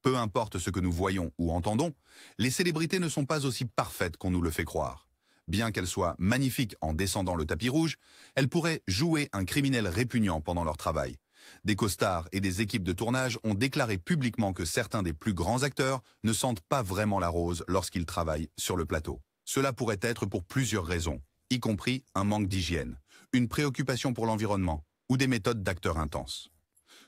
Peu importe ce que nous voyons ou entendons, les célébrités ne sont pas aussi parfaites qu'on nous le fait croire. Bien qu'elles soient magnifiques en descendant le tapis rouge, elles pourraient jouer un criminel répugnant pendant leur travail. Des costards et des équipes de tournage ont déclaré publiquement que certains des plus grands acteurs ne sentent pas vraiment la rose lorsqu'ils travaillent sur le plateau. Cela pourrait être pour plusieurs raisons, y compris un manque d'hygiène, une préoccupation pour l'environnement ou des méthodes d'acteurs intenses.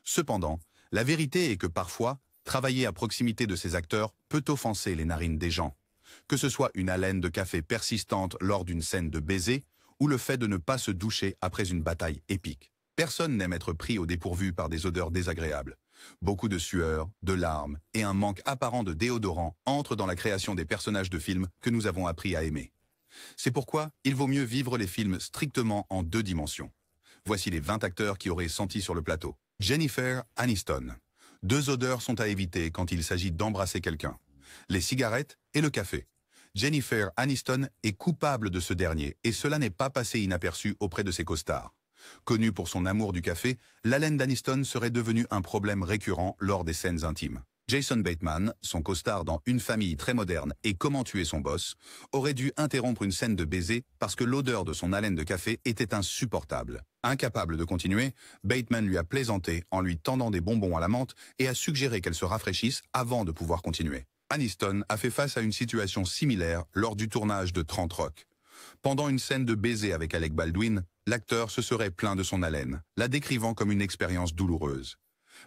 Cependant, la vérité est que parfois, travailler à proximité de ces acteurs peut offenser les narines des gens. Que ce soit une haleine de café persistante lors d'une scène de baiser ou le fait de ne pas se doucher après une bataille épique. Personne n'aime être pris au dépourvu par des odeurs désagréables. Beaucoup de sueur, de larmes et un manque apparent de déodorant entrent dans la création des personnages de films que nous avons appris à aimer. C'est pourquoi il vaut mieux vivre les films strictement en 2 dimensions. Voici les 20 acteurs qui auraient senti sur le plateau. Jennifer Aniston. 2 odeurs sont à éviter quand il s'agit d'embrasser quelqu'un. Les cigarettes et le café. Jennifer Aniston est coupable de ce dernier et cela n'est pas passé inaperçu auprès de ses costards. Connue pour son amour du café, l'haleine d'Aniston serait devenue un problème récurrent lors des scènes intimes. Jason Bateman, son costard dans Une famille très moderne et Comment tuer son boss, aurait dû interrompre une scène de baiser parce que l'odeur de son haleine de café était insupportable. Incapable de continuer, Bateman lui a plaisanté en lui tendant des bonbons à la menthe et a suggéré qu'elle se rafraîchisse avant de pouvoir continuer. Aniston a fait face à une situation similaire lors du tournage de 30 Rock. Pendant une scène de baiser avec Alec Baldwin, l'acteur se serait plaint de son haleine, la décrivant comme une expérience douloureuse.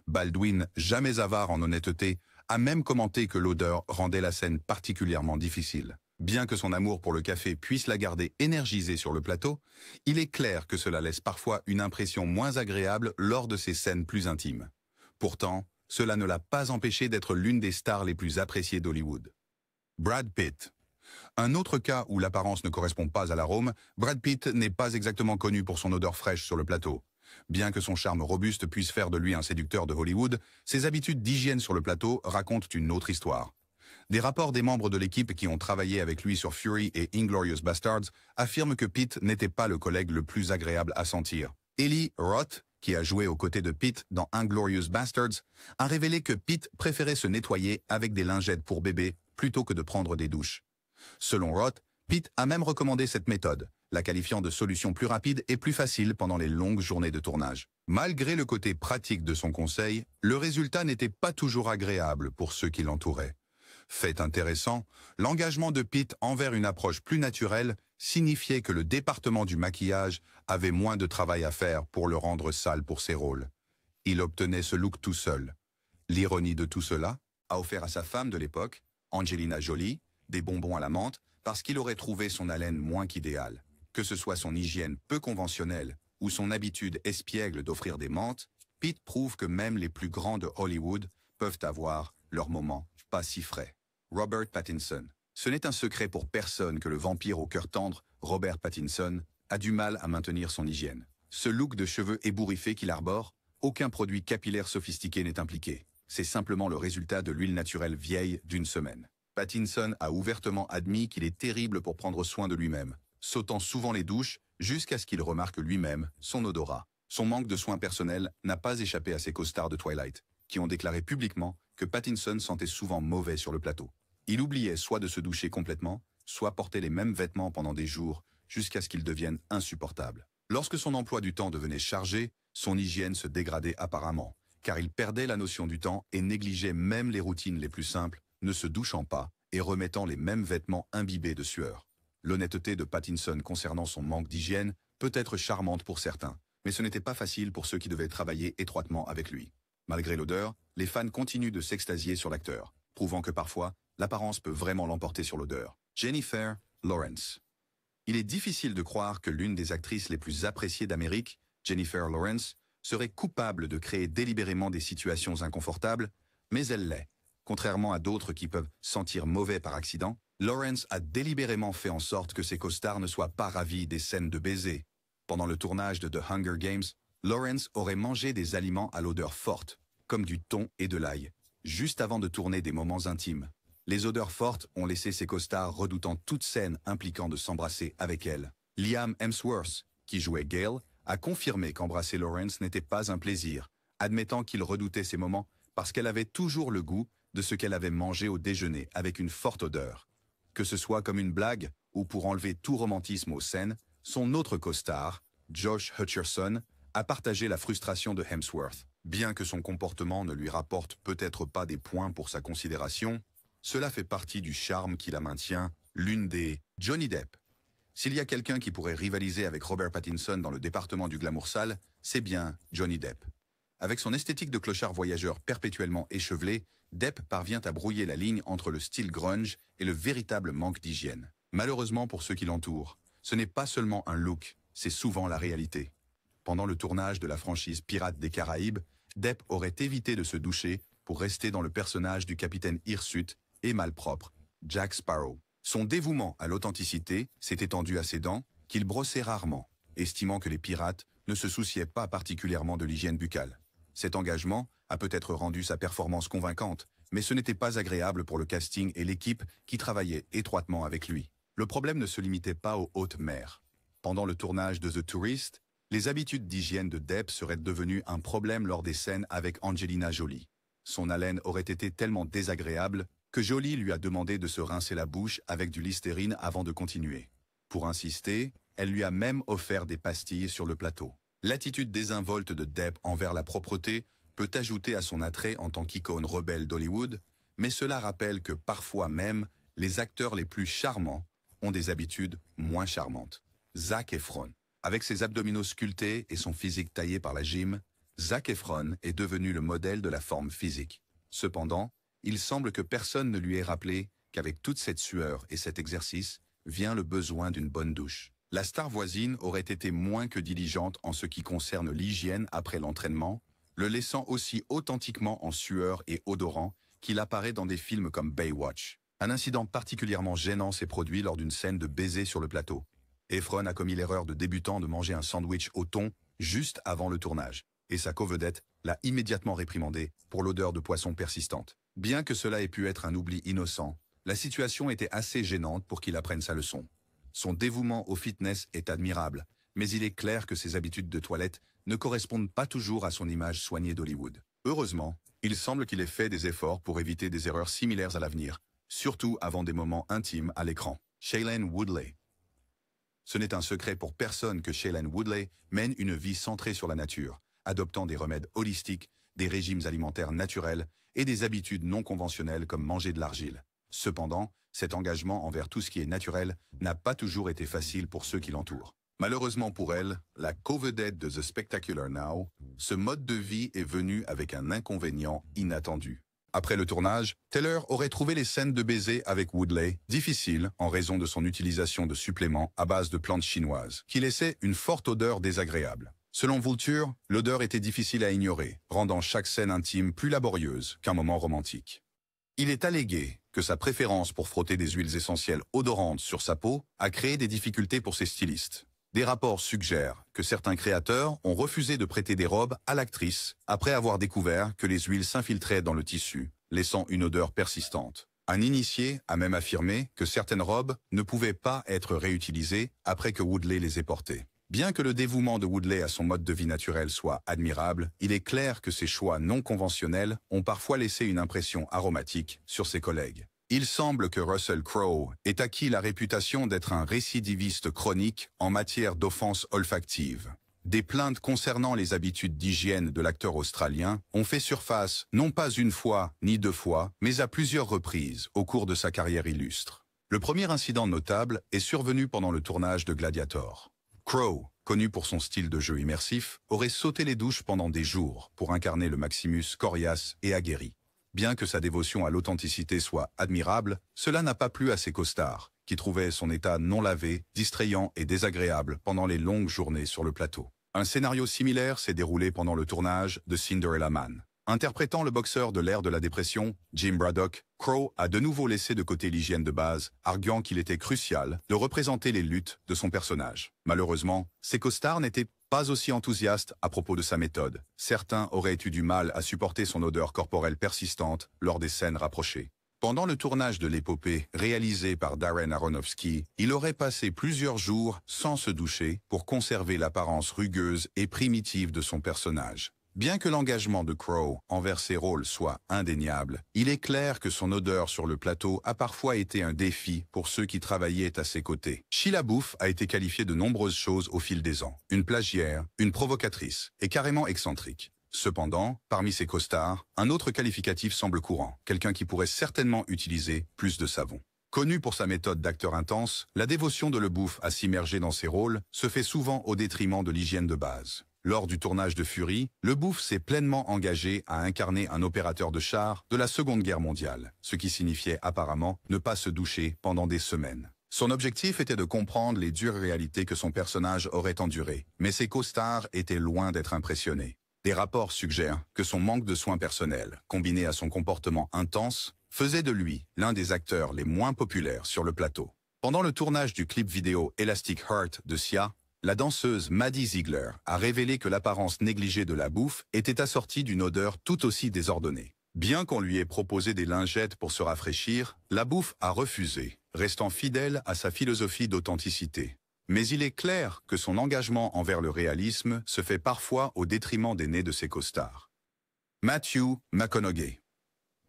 Baldwin, jamais avare en honnêteté, a même commenté que l'odeur rendait la scène particulièrement difficile. Bien que son amour pour le café puisse la garder énergisée sur le plateau, il est clair que cela laisse parfois une impression moins agréable lors de ces scènes plus intimes. Pourtant, cela ne l'a pas empêché d'être l'une des stars les plus appréciées d'Hollywood. Brad Pitt. Un autre cas où l'apparence ne correspond pas à l'arôme, Brad Pitt n'est pas exactement connu pour son odeur fraîche sur le plateau. Bien que son charme robuste puisse faire de lui un séducteur de Hollywood, ses habitudes d'hygiène sur le plateau racontent une autre histoire. Des rapports des membres de l'équipe qui ont travaillé avec lui sur Fury et Inglourious Basterds affirment que Pitt n'était pas le collègue le plus agréable à sentir. Eli Roth, qui a joué aux côtés de Pitt dans Inglourious Basterds, a révélé que Pitt préférait se nettoyer avec des lingettes pour bébé plutôt que de prendre des douches. Selon Roth, Pitt a même recommandé cette méthode, la qualifiant de solution plus rapide et plus facile pendant les longues journées de tournage. Malgré le côté pratique de son conseil, le résultat n'était pas toujours agréable pour ceux qui l'entouraient. Fait intéressant, l'engagement de Pitt envers une approche plus naturelle signifiait que le département du maquillage avait moins de travail à faire pour le rendre sale pour ses rôles. Il obtenait ce look tout seul. L'ironie de tout cela a offert à sa femme de l'époque, Angelina Jolie, des bonbons à la menthe parce qu'il aurait trouvé son haleine moins qu'idéale. Que ce soit son hygiène peu conventionnelle ou son habitude espiègle d'offrir des menthes, Pitt prouve que même les plus grands de Hollywood peuvent avoir leurs moments pas si frais. Robert Pattinson. Ce n'est un secret pour personne que le vampire au cœur tendre, Robert Pattinson, a du mal à maintenir son hygiène. Ce look de cheveux ébouriffés qu'il arbore, aucun produit capillaire sophistiqué n'est impliqué. C'est simplement le résultat de l'huile naturelle vieille d'une semaine. Pattinson a ouvertement admis qu'il est terrible pour prendre soin de lui-même, sautant souvent les douches jusqu'à ce qu'il remarque lui-même son odorat. Son manque de soins personnels n'a pas échappé à ses costards de Twilight, qui ont déclaré publiquement que Pattinson sentait souvent mauvais sur le plateau. Il oubliait soit de se doucher complètement, soit porter les mêmes vêtements pendant des jours, jusqu'à ce qu'ils deviennent insupportables. Lorsque son emploi du temps devenait chargé, son hygiène se dégradait apparemment, car il perdait la notion du temps et négligeait même les routines les plus simples, ne se douchant pas et remettant les mêmes vêtements imbibés de sueur. L'honnêteté de Pattinson concernant son manque d'hygiène peut être charmante pour certains, mais ce n'était pas facile pour ceux qui devaient travailler étroitement avec lui. Malgré l'odeur, les fans continuent de s'extasier sur l'acteur, prouvant que parfois, l'apparence peut vraiment l'emporter sur l'odeur. Jennifer Lawrence. Il est difficile de croire que l'une des actrices les plus appréciées d'Amérique, Jennifer Lawrence, serait coupable de créer délibérément des situations inconfortables, mais elle l'est. Contrairement à d'autres qui peuvent sentir mauvais par accident, Lawrence a délibérément fait en sorte que ses costards ne soient pas ravis des scènes de baiser. Pendant le tournage de The Hunger Games, Lawrence aurait mangé des aliments à l'odeur forte, comme du thon et de l'ail, juste avant de tourner des moments intimes. Les odeurs fortes ont laissé ses costards redoutant toute scène impliquant de s'embrasser avec elle. Liam Hemsworth, qui jouait Gale, a confirmé qu'embrasser Lawrence n'était pas un plaisir, admettant qu'il redoutait ces moments parce qu'elle avait toujours le goût de ce qu'elle avait mangé au déjeuner avec une forte odeur. Que ce soit comme une blague ou pour enlever tout romantisme aux scènes, son autre costard, Josh Hutcherson, a partagé la frustration de Hemsworth. Bien que son comportement ne lui rapporte peut-être pas des points pour sa considération, cela fait partie du charme qui la maintient, l'une des Johnny Depp. S'il y a quelqu'un qui pourrait rivaliser avec Robert Pattinson dans le département du glamour sale, c'est bien Johnny Depp. Avec son esthétique de clochard voyageur perpétuellement échevelé, Depp parvient à brouiller la ligne entre le style grunge et le véritable manque d'hygiène. Malheureusement pour ceux qui l'entourent, ce n'est pas seulement un look, c'est souvent la réalité. Pendant le tournage de la franchise Pirates des Caraïbes, Depp aurait évité de se doucher pour rester dans le personnage du capitaine hirsute et malpropre, Jack Sparrow. Son dévouement à l'authenticité s'est étendu à ses dents, qu'il brossait rarement, estimant que les pirates ne se souciaient pas particulièrement de l'hygiène buccale. Cet engagement a peut-être rendu sa performance convaincante, mais ce n'était pas agréable pour le casting et l'équipe qui travaillait étroitement avec lui. Le problème ne se limitait pas aux hautes mers. Pendant le tournage de The Tourist, les habitudes d'hygiène de Depp seraient devenues un problème lors des scènes avec Angelina Jolie. Son haleine aurait été tellement désagréable que Jolie lui a demandé de se rincer la bouche avec du Listerine avant de continuer. Pour insister, elle lui a même offert des pastilles sur le plateau. L'attitude désinvolte de Depp envers la propreté peut ajouter à son attrait en tant qu'icône rebelle d'Hollywood, mais cela rappelle que parfois même, les acteurs les plus charmants ont des habitudes moins charmantes. Zac Efron. Avec ses abdominaux sculptés et son physique taillé par la gym, Zac Efron est devenu le modèle de la forme physique. Cependant, il semble que personne ne lui ait rappelé qu'avec toute cette sueur et cet exercice vient le besoin d'une bonne douche. La star voisine aurait été moins que diligente en ce qui concerne l'hygiène après l'entraînement, le laissant aussi authentiquement en sueur et odorant qu'il apparaît dans des films comme Baywatch. Un incident particulièrement gênant s'est produit lors d'une scène de baiser sur le plateau. Efron a commis l'erreur de débutant de manger un sandwich au thon juste avant le tournage, et sa co-vedette l'a immédiatement réprimandé pour l'odeur de poisson persistante. Bien que cela ait pu être un oubli innocent, la situation était assez gênante pour qu'il apprenne sa leçon. Son dévouement au fitness est admirable, mais il est clair que ses habitudes de toilette ne correspondent pas toujours à son image soignée d'Hollywood. Heureusement, il semble qu'il ait fait des efforts pour éviter des erreurs similaires à l'avenir, surtout avant des moments intimes à l'écran. Shailene Woodley. Ce n'est un secret pour personne que Shailene Woodley mène une vie centrée sur la nature, adoptant des remèdes holistiques, des régimes alimentaires naturels et des habitudes non conventionnelles comme manger de l'argile. Cependant, cet engagement envers tout ce qui est naturel n'a pas toujours été facile pour ceux qui l'entourent. Malheureusement pour elle, la co-vedette de The Spectacular Now, ce mode de vie est venu avec un inconvénient inattendu. Après le tournage, Taylor aurait trouvé les scènes de baiser avec Woodley difficiles en raison de son utilisation de suppléments à base de plantes chinoises, qui laissaient une forte odeur désagréable. Selon Vulture, l'odeur était difficile à ignorer, rendant chaque scène intime plus laborieuse qu'un moment romantique. Il est allégué que sa préférence pour frotter des huiles essentielles odorantes sur sa peau a créé des difficultés pour ses stylistes. Des rapports suggèrent que certains créateurs ont refusé de prêter des robes à l'actrice après avoir découvert que les huiles s'infiltraient dans le tissu, laissant une odeur persistante. Un initié a même affirmé que certaines robes ne pouvaient pas être réutilisées après que Woodley les ait portées. Bien que le dévouement de Woodley à son mode de vie naturel soit admirable, il est clair que ses choix non conventionnels ont parfois laissé une impression aromatique sur ses collègues. Il semble que Russell Crowe ait acquis la réputation d'être un récidiviste chronique en matière d'offenses olfactives. Des plaintes concernant les habitudes d'hygiène de l'acteur australien ont fait surface non pas une fois ni deux fois, mais à plusieurs reprises au cours de sa carrière illustre. Le premier incident notable est survenu pendant le tournage de Gladiator. Crowe, connu pour son style de jeu immersif, aurait sauté les douches pendant des jours pour incarner le Maximus coriace et aguerri. Bien que sa dévotion à l'authenticité soit admirable, cela n'a pas plu à ses costards, qui trouvaient son état non lavé, distrayant et désagréable pendant les longues journées sur le plateau. Un scénario similaire s'est déroulé pendant le tournage de Cinderella Man. Interprétant le boxeur de l'ère de la dépression, Jim Braddock, Crowe a de nouveau laissé de côté l'hygiène de base, arguant qu'il était crucial de représenter les luttes de son personnage. Malheureusement, ses costards n'étaient pas aussi enthousiastes à propos de sa méthode. Certains auraient eu du mal à supporter son odeur corporelle persistante lors des scènes rapprochées. Pendant le tournage de l'épopée réalisée par Darren Aronofsky, il aurait passé plusieurs jours sans se doucher pour conserver l'apparence rugueuse et primitive de son personnage. Bien que l'engagement de Crowe envers ses rôles soit indéniable, il est clair que son odeur sur le plateau a parfois été un défi pour ceux qui travaillaient à ses côtés. Shia LaBeouf a été qualifiée de nombreuses choses au fil des ans. Une plagiaire, une provocatrice et carrément excentrique. Cependant, parmi ses costards, un autre qualificatif semble courant, quelqu'un qui pourrait certainement utiliser plus de savon. Connue pour sa méthode d'acteur intense, la dévotion de LaBeouf à s'immerger dans ses rôles se fait souvent au détriment de l'hygiène de base. Lors du tournage de Fury, LaBeouf s'est pleinement engagé à incarner un opérateur de char de la Seconde Guerre mondiale, ce qui signifiait apparemment ne pas se doucher pendant des semaines. Son objectif était de comprendre les dures réalités que son personnage aurait endurées, mais ses costards étaient loin d'être impressionnés. Des rapports suggèrent que son manque de soins personnels, combiné à son comportement intense, faisait de lui l'un des acteurs les moins populaires sur le plateau. Pendant le tournage du clip vidéo Elastic Heart de Sia, la danseuse Maddie Ziegler a révélé que l'apparence négligée de LaBeouf était assortie d'une odeur tout aussi désordonnée. Bien qu'on lui ait proposé des lingettes pour se rafraîchir, LaBeouf a refusé, restant fidèle à sa philosophie d'authenticité. Mais il est clair que son engagement envers le réalisme se fait parfois au détriment des nez de ses costards. Matthew McConaughey.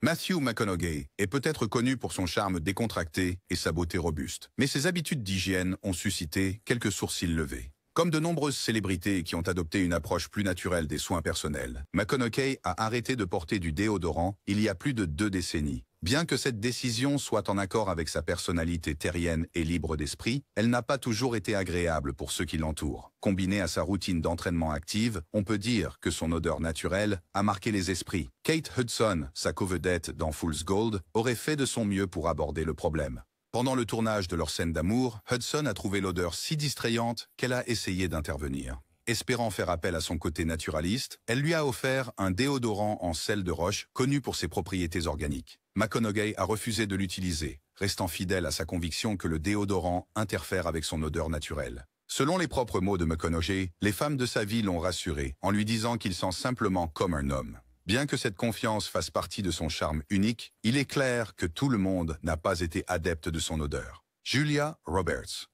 Matthew McConaughey est peut-être connu pour son charme décontracté et sa beauté robuste, mais ses habitudes d'hygiène ont suscité quelques sourcils levés. Comme de nombreuses célébrités qui ont adopté une approche plus naturelle des soins personnels, McConaughey a arrêté de porter du déodorant il y a plus de 2 décennies. Bien que cette décision soit en accord avec sa personnalité terrienne et libre d'esprit, elle n'a pas toujours été agréable pour ceux qui l'entourent. Combinée à sa routine d'entraînement active, on peut dire que son odeur naturelle a marqué les esprits. Kate Hudson, sa co-vedette dans Fool's Gold, aurait fait de son mieux pour aborder le problème. Pendant le tournage de leur scène d'amour, Hudson a trouvé l'odeur si distrayante qu'elle a essayé d'intervenir. Espérant faire appel à son côté naturaliste, elle lui a offert un déodorant en sel de roche connu pour ses propriétés organiques. McConaughey a refusé de l'utiliser, restant fidèle à sa conviction que le déodorant interfère avec son odeur naturelle. Selon les propres mots de McConaughey, les femmes de sa vie l'ont rassuré en lui disant qu'il sent simplement comme un homme. Bien que cette confiance fasse partie de son charme unique, il est clair que tout le monde n'a pas été adepte de son odeur. Julia Roberts.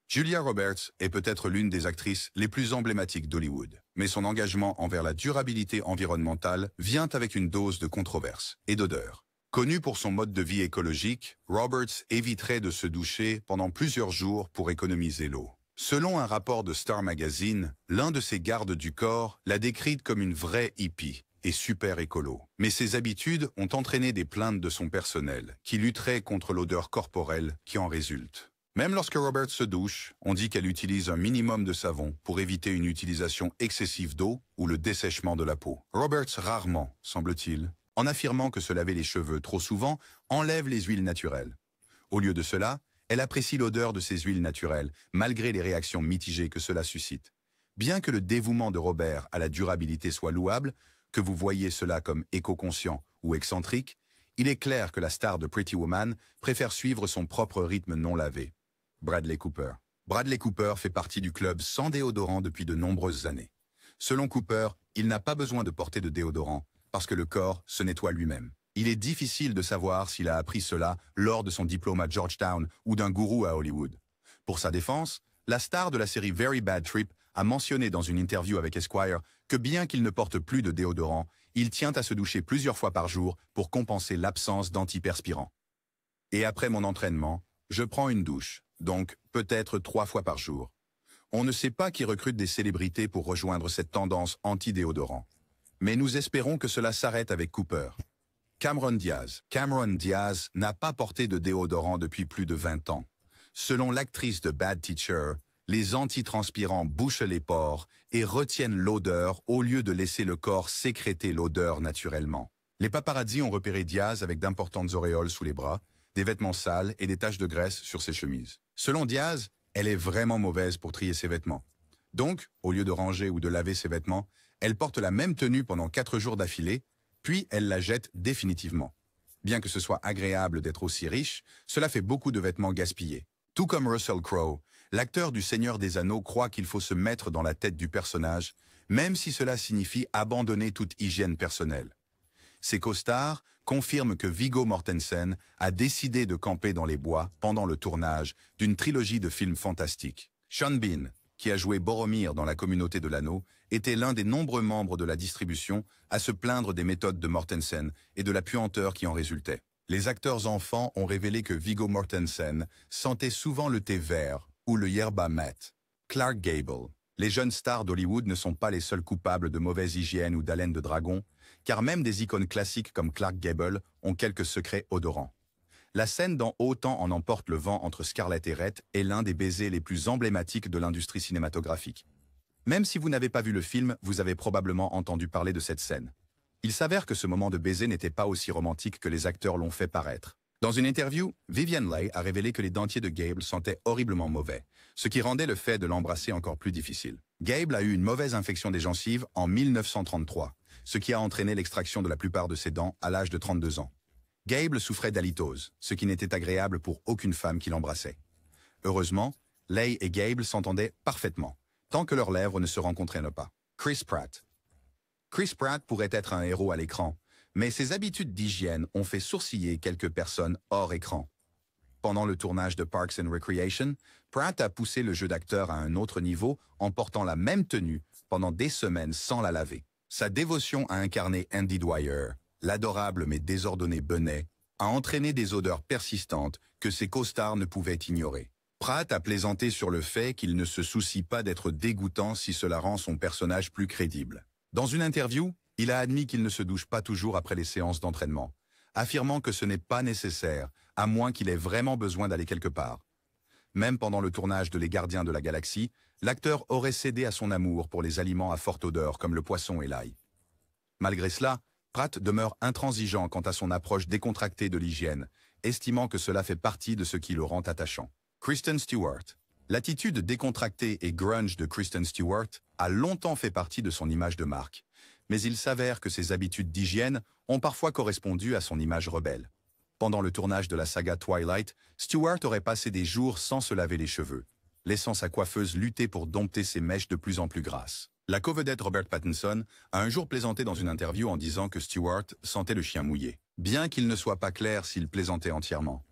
Julia Roberts est peut-être l'une des actrices les plus emblématiques d'Hollywood, mais son engagement envers la durabilité environnementale vient avec une dose de controverse et d'odeur. Connue pour son mode de vie écologique, Roberts éviterait de se doucher pendant plusieurs jours pour économiser l'eau. Selon un rapport de Star Magazine, l'un de ses gardes du corps l'a décrite comme une vraie hippie et super écolo. Mais ses habitudes ont entraîné des plaintes de son personnel, qui lutteraient contre l'odeur corporelle qui en résulte. Même lorsque Roberts se douche, on dit qu'elle utilise un minimum de savon pour éviter une utilisation excessive d'eau ou le dessèchement de la peau. Roberts rarement, semble-t-il, en affirmant que se laver les cheveux trop souvent enlève les huiles naturelles. Au lieu de cela, elle apprécie l'odeur de ces huiles naturelles, malgré les réactions mitigées que cela suscite. Bien que le dévouement de Robert à la durabilité soit louable, que vous voyez cela comme éco-conscient ou excentrique, il est clair que la star de Pretty Woman préfère suivre son propre rythme non lavé. Bradley Cooper. Bradley Cooper fait partie du club sans déodorant depuis de nombreuses années. Selon Cooper, il n'a pas besoin de porter de déodorant parce que le corps se nettoie lui-même. Il est difficile de savoir s'il a appris cela lors de son diplôme à Georgetown ou d'un gourou à Hollywood. Pour sa défense, la star de la série Very Bad Trip a mentionné dans une interview avec Esquire que bien qu'il ne porte plus de déodorant, il tient à se doucher plusieurs fois par jour pour compenser l'absence d'antiperspirants. Et après mon entraînement, je prends une douche, donc peut-être 3 fois par jour. On ne sait pas qui recrute des célébrités pour rejoindre cette tendance anti-déodorant. Mais nous espérons que cela s'arrête avec Cooper. Cameron Diaz. Cameron Diaz n'a pas porté de déodorant depuis plus de 20 ans. Selon l'actrice de Bad Teacher, les antitranspirants bouchent les pores et retiennent l'odeur au lieu de laisser le corps sécréter l'odeur naturellement. Les paparazzis ont repéré Diaz avec d'importantes auréoles sous les bras, des vêtements sales et des taches de graisse sur ses chemises. Selon Diaz, elle est vraiment mauvaise pour trier ses vêtements. Donc, au lieu de ranger ou de laver ses vêtements, elle porte la même tenue pendant 4 jours d'affilée, puis elle la jette définitivement. Bien que ce soit agréable d'être aussi riche, cela fait beaucoup de vêtements gaspillés. Tout comme Russell Crowe, l'acteur du Seigneur des Anneaux croit qu'il faut se mettre dans la tête du personnage, même si cela signifie abandonner toute hygiène personnelle. Ses costards confirment que Viggo Mortensen a décidé de camper dans les bois pendant le tournage d'une trilogie de films fantastiques. Sean Bean, qui a joué Boromir dans La Communauté de l'Anneau, était l'un des nombreux membres de la distribution à se plaindre des méthodes de Mortensen et de la puanteur qui en résultait. Les acteurs enfants ont révélé que Viggo Mortensen sentait souvent le thé vert ou le yerba mate. Clark Gable. Les jeunes stars d'Hollywood ne sont pas les seuls coupables de mauvaise hygiène ou d'haleine de dragon, car même des icônes classiques comme Clark Gable ont quelques secrets odorants. La scène dans Autant en emporte le vent entre Scarlett et Rhett est l'un des baisers les plus emblématiques de l'industrie cinématographique. Même si vous n'avez pas vu le film, vous avez probablement entendu parler de cette scène. Il s'avère que ce moment de baiser n'était pas aussi romantique que les acteurs l'ont fait paraître. Dans une interview, Vivien Leigh a révélé que les dentiers de Gable sentaient horriblement mauvais, ce qui rendait le fait de l'embrasser encore plus difficile. Gable a eu une mauvaise infection des gencives en 1933, ce qui a entraîné l'extraction de la plupart de ses dents à l'âge de 32 ans. Gable souffrait d'halitose, ce qui n'était agréable pour aucune femme qui l'embrassait. Heureusement, Leigh et Gable s'entendaient parfaitement, tant que leurs lèvres ne se rencontraient pas. Chris Pratt. Chris Pratt pourrait être un héros à l'écran, mais ses habitudes d'hygiène ont fait sourciller quelques personnes hors écran. Pendant le tournage de Parks and Recreation, Pratt a poussé le jeu d'acteur à un autre niveau en portant la même tenue pendant des semaines sans la laver. Sa dévotion à incarner Andy Dwyer, l'adorable mais désordonné Benet, a entraîné des odeurs persistantes que ses co-stars ne pouvaient ignorer. Pratt a plaisanté sur le fait qu'il ne se soucie pas d'être dégoûtant si cela rend son personnage plus crédible. Dans une interview, il a admis qu'il ne se douche pas toujours après les séances d'entraînement, affirmant que ce n'est pas nécessaire, à moins qu'il ait vraiment besoin d'aller quelque part. Même pendant le tournage de Les Gardiens de la Galaxie, l'acteur aurait cédé à son amour pour les aliments à forte odeur comme le poisson et l'ail. Malgré cela, Pratt demeure intransigeant quant à son approche décontractée de l'hygiène, estimant que cela fait partie de ce qui le rend attachant. Kristen Stewart. L'attitude décontractée et grunge de Kristen Stewart a longtemps fait partie de son image de marque, mais il s'avère que ses habitudes d'hygiène ont parfois correspondu à son image rebelle. Pendant le tournage de la saga Twilight, Stewart aurait passé des jours sans se laver les cheveux, laissant sa coiffeuse lutter pour dompter ses mèches de plus en plus grasses. La co-vedette Robert Pattinson a un jour plaisanté dans une interview en disant que Stewart sentait le chien mouillé, bien qu'il ne soit pas clair s'il plaisantait entièrement.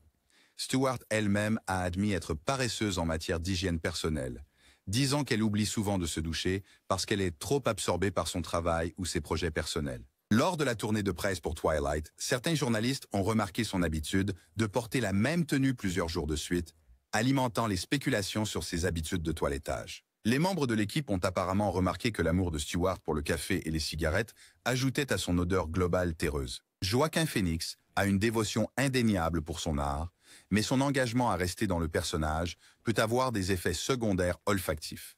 Stewart elle-même a admis être paresseuse en matière d'hygiène personnelle, disant qu'elle oublie souvent de se doucher parce qu'elle est trop absorbée par son travail ou ses projets personnels. Lors de la tournée de presse pour Twilight, certains journalistes ont remarqué son habitude de porter la même tenue plusieurs jours de suite, alimentant les spéculations sur ses habitudes de toilettage. Les membres de l'équipe ont apparemment remarqué que l'amour de Stewart pour le café et les cigarettes ajoutait à son odeur globale terreuse. Joaquin Phoenix a une dévotion indéniable pour son art, mais son engagement à rester dans le personnage peut avoir des effets secondaires olfactifs.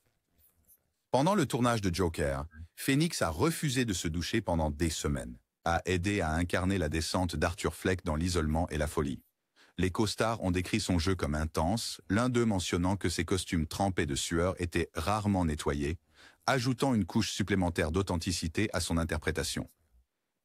Pendant le tournage de Joker, Phoenix a refusé de se doucher pendant des semaines, a aidé à incarner la descente d'Arthur Fleck dans L'isolement et la folie. Les co-stars ont décrit son jeu comme intense, l'un d'eux mentionnant que ses costumes trempés de sueur étaient rarement nettoyés, ajoutant une couche supplémentaire d'authenticité à son interprétation.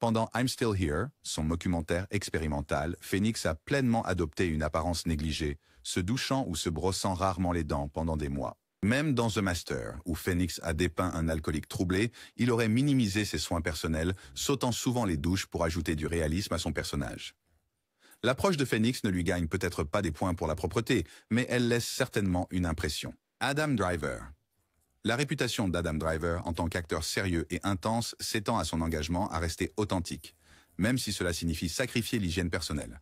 Pendant I'm Still Here, son documentaire expérimental, Phoenix a pleinement adopté une apparence négligée, se douchant ou se brossant rarement les dents pendant des mois. Même dans The Master, où Phoenix a dépeint un alcoolique troublé, il aurait minimisé ses soins personnels, sautant souvent les douches pour ajouter du réalisme à son personnage. L'approche de Phoenix ne lui gagne peut-être pas des points pour la propreté, mais elle laisse certainement une impression. Adam Driver. La réputation d'Adam Driver en tant qu'acteur sérieux et intense s'étend à son engagement à rester authentique, même si cela signifie sacrifier l'hygiène personnelle.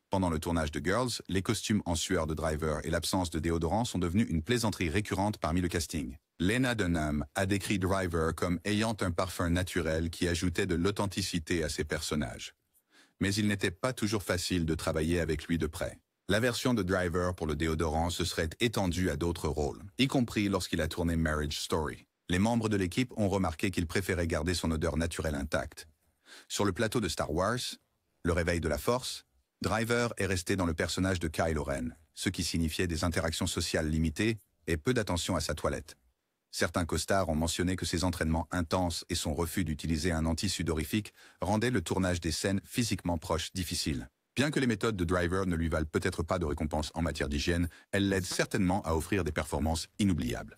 Pendant le tournage de Girls, les costumes en sueur de Driver et l'absence de déodorant sont devenus une plaisanterie récurrente parmi le casting. Lena Dunham a décrit Driver comme ayant un parfum naturel qui ajoutait de l'authenticité à ses personnages. Mais il n'était pas toujours facile de travailler avec lui de près. La version de Driver pour le déodorant se serait étendue à d'autres rôles, y compris lorsqu'il a tourné Marriage Story. Les membres de l'équipe ont remarqué qu'il préférait garder son odeur naturelle intacte. Sur le plateau de Star Wars, Le Réveil de la Force, Driver est resté dans le personnage de Kylo Ren, ce qui signifiait des interactions sociales limitées et peu d'attention à sa toilette. Certains co-stars ont mentionné que ses entraînements intenses et son refus d'utiliser un anti-sudorifique rendaient le tournage des scènes physiquement proches difficile. Bien que les méthodes de Driver ne lui valent peut-être pas de récompense en matière d'hygiène, elles l'aident certainement à offrir des performances inoubliables.